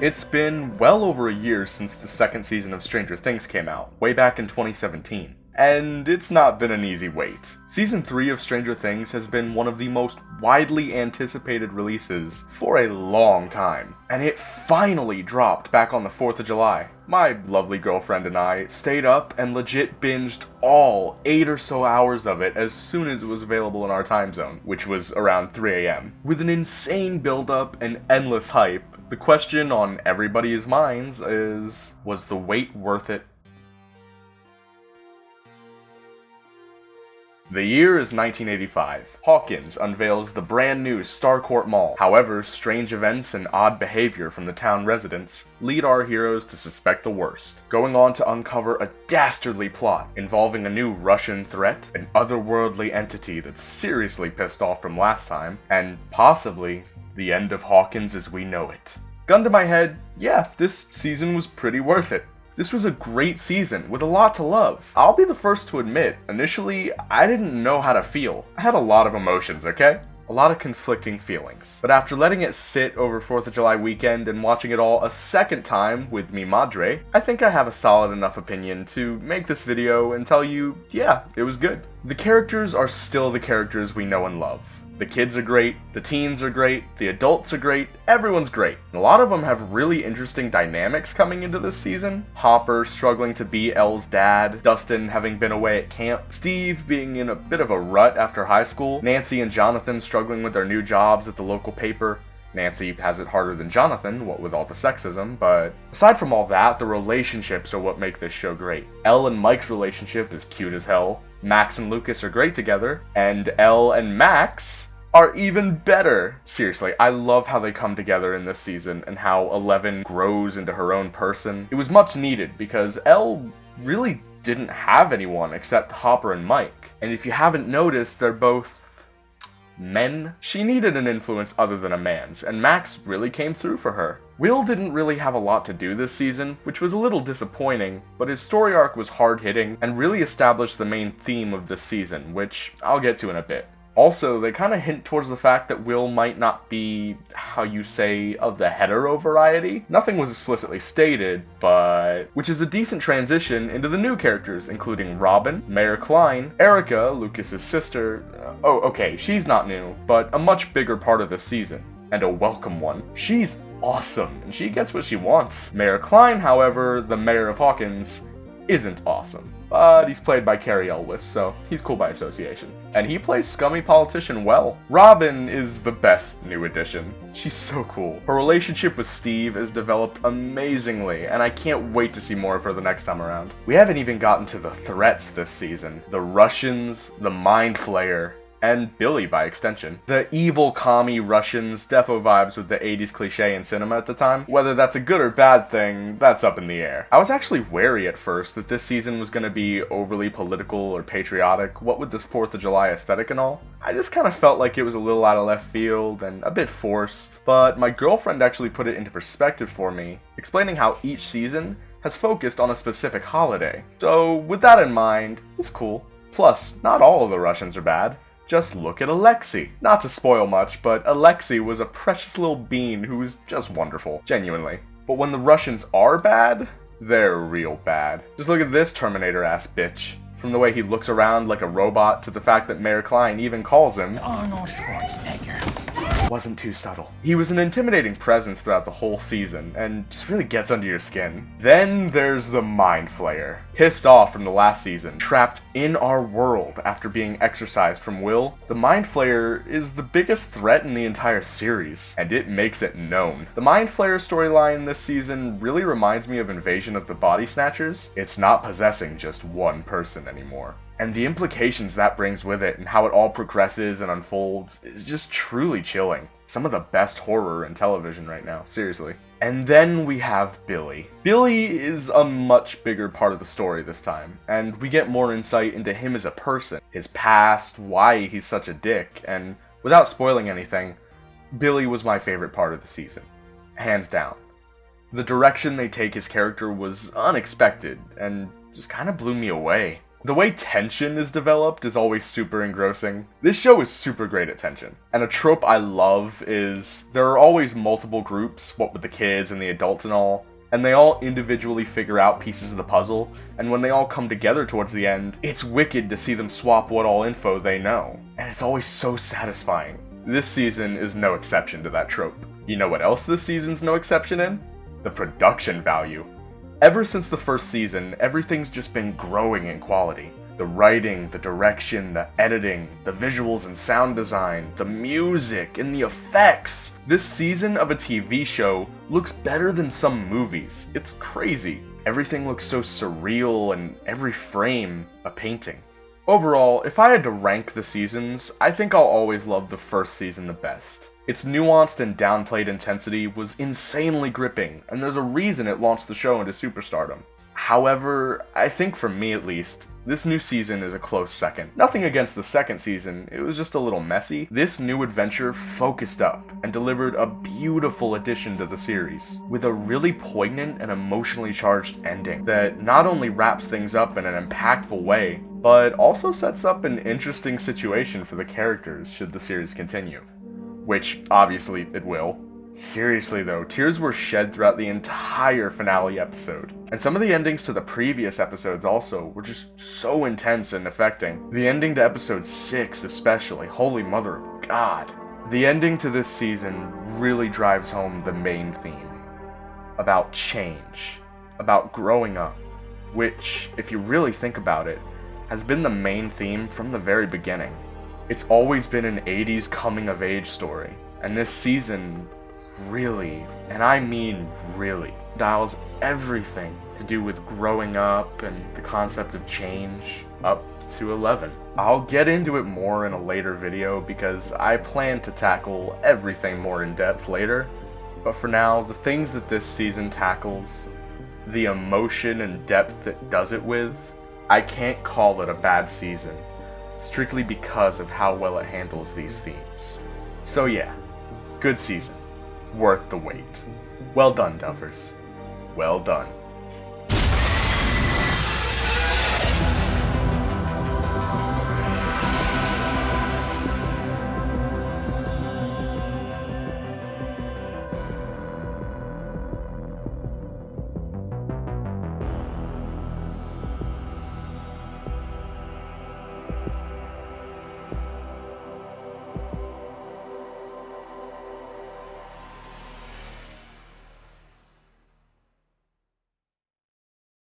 It's been well over a year since the second season of Stranger Things came out, way back in 2017. And it's not been an easy wait. Season 3 of Stranger Things has been one of the most widely anticipated releases for a long time. And it finally dropped back on the 4th of July. My lovely girlfriend and I stayed up and legit binged all 8 or so hours of it as soon as it was available in our time zone, which was around 3 a.m. With an insane build-up and endless hype, the question on everybody's minds is, was the wait worth it? The year is 1985. Hawkins unveils the brand new Starcourt Mall. However, strange events and odd behavior from the town residents lead our heroes to suspect the worst, going on to uncover a dastardly plot involving a new Russian threat, an otherworldly entity that's seriously pissed off from last time, and possibly the end of Hawkins as we know it. Gun to my head, yeah, this season was pretty worth it. This was a great season, with a lot to love. I'll be the first to admit, initially, I didn't know how to feel. I had a lot of emotions, okay? A lot of conflicting feelings. But after letting it sit over 4th of July weekend and watching it all a second time with mi madre, I think I have a solid enough opinion to make this video and tell you, yeah, it was good. The characters are still the characters we know and love. The kids are great, the teens are great, the adults are great, everyone's great. And a lot of them have really interesting dynamics coming into this season. Hopper struggling to be Elle's dad, Dustin having been away at camp, Steve being in a bit of a rut after high school, Nancy and Jonathan struggling with their new jobs at the local paper. Nancy has it harder than Jonathan, what with all the sexism, but aside from all that, the relationships are what make this show great. Elle and Mike's relationship is cute as hell, Max and Lucas are great together, and Elle and Max are even better. Seriously, I love how they come together in this season and how Eleven grows into her own person. It was much needed because Elle really didn't have anyone except Hopper and Mike. And if you haven't noticed, they're both men. She needed an influence other than a man's, and Max really came through for her. Will didn't really have a lot to do this season, which was a little disappointing, but his story arc was hard-hitting and really established the main theme of this season, which I'll get to in a bit. Also, they kind of hint towards the fact that Will might not be, how you say, of the hetero variety. Nothing was explicitly stated, but which is a decent transition into the new characters, including Robin, Mayor Klein, Erica, Lucas's sister. Okay, she's not new, but a much bigger part of the season, and a welcome one. She's awesome, and she gets what she wants. Mayor Klein, however, the mayor of Hawkins, isn't awesome. But he's played by Cary Elwes, so he's cool by association. And he plays scummy politician well. Robin is the best new addition. She's so cool. Her relationship with Steve is developed amazingly, and I can't wait to see more of her the next time around. We haven't even gotten to the threats this season. The Russians, the Mind Flayer, and Billy by extension. The evil commie Russians defo vibes with the 80s cliche in cinema at the time. Whether that's a good or bad thing, that's up in the air. I was actually wary at first that this season was going to be overly political or patriotic, what with this 4th of July aesthetic and all. I just kind of felt like it was a little out of left field and a bit forced, but my girlfriend actually put it into perspective for me, explaining how each season has focused on a specific holiday. So with that in mind, it's cool. Plus, not all of the Russians are bad. Just look at Alexei. Not to spoil much, but Alexei was a precious little bean who was just wonderful, genuinely. But when the Russians are bad, they're real bad. Just look at this Terminator-ass bitch. From the way he looks around like a robot to the fact that Mayor Klein even calls him Arnold Schwarzenegger. Wasn't too subtle. He was an intimidating presence throughout the whole season, and just really gets under your skin. Then there's the Mind Flayer. Pissed off from the last season, trapped in our world after being exorcised from Will, the Mind Flayer is the biggest threat in the entire series, and it makes it known. The Mind Flayer storyline this season really reminds me of Invasion of the Body Snatchers. It's not possessing just one person anymore. And the implications that brings with it and how it all progresses and unfolds is just truly chilling. Some of the best horror in television right now, seriously. And then we have Billy. Billy is a much bigger part of the story this time, and we get more insight into him as a person, his past, why he's such a dick, and without spoiling anything, Billy was my favorite part of the season. Hands down. The direction they take his character was unexpected, and just kind of blew me away. The way tension is developed is always super engrossing. This show is super great at tension. And a trope I love is there are always multiple groups, what with the kids and the adults and all, and they all individually figure out pieces of the puzzle, and when they all come together towards the end, it's wicked to see them swap what all info they know. And it's always so satisfying. This season is no exception to that trope. You know what else this season's no exception in? The production value. Ever since the first season, everything's just been growing in quality. The writing, the direction, the editing, the visuals and sound design, the music, and the effects. This season of a TV show looks better than some movies. It's crazy. Everything looks so surreal and every frame a painting. Overall, if I had to rank the seasons, I think I'll always love the first season the best. Its nuanced and downplayed intensity was insanely gripping, and there's a reason it launched the show into superstardom. However, I think for me at least, this new season is a close second. Nothing against the second season, it was just a little messy. This new adventure focused up and delivered a beautiful addition to the series, with a really poignant and emotionally charged ending that not only wraps things up in an impactful way, but also sets up an interesting situation for the characters should the series continue. Which, obviously, it will. Seriously though, tears were shed throughout the entire finale episode. And some of the endings to the previous episodes also were just so intense and affecting. The ending to episode 6 especially, holy mother of God. The ending to this season really drives home the main theme. About change. About growing up. Which, if you really think about it, has been the main theme from the very beginning. It's always been an 80s coming-of-age story, and this season really, and I mean really, dials everything to do with growing up and the concept of change up to 11. I'll get into it more in a later video because I plan to tackle everything more in depth later, but for now, the things that this season tackles, the emotion and depth it does it with, I can't call it a bad season. Strictly because of how well it handles these themes. So yeah, good season. Worth the wait. Well done, Duffers. Well done.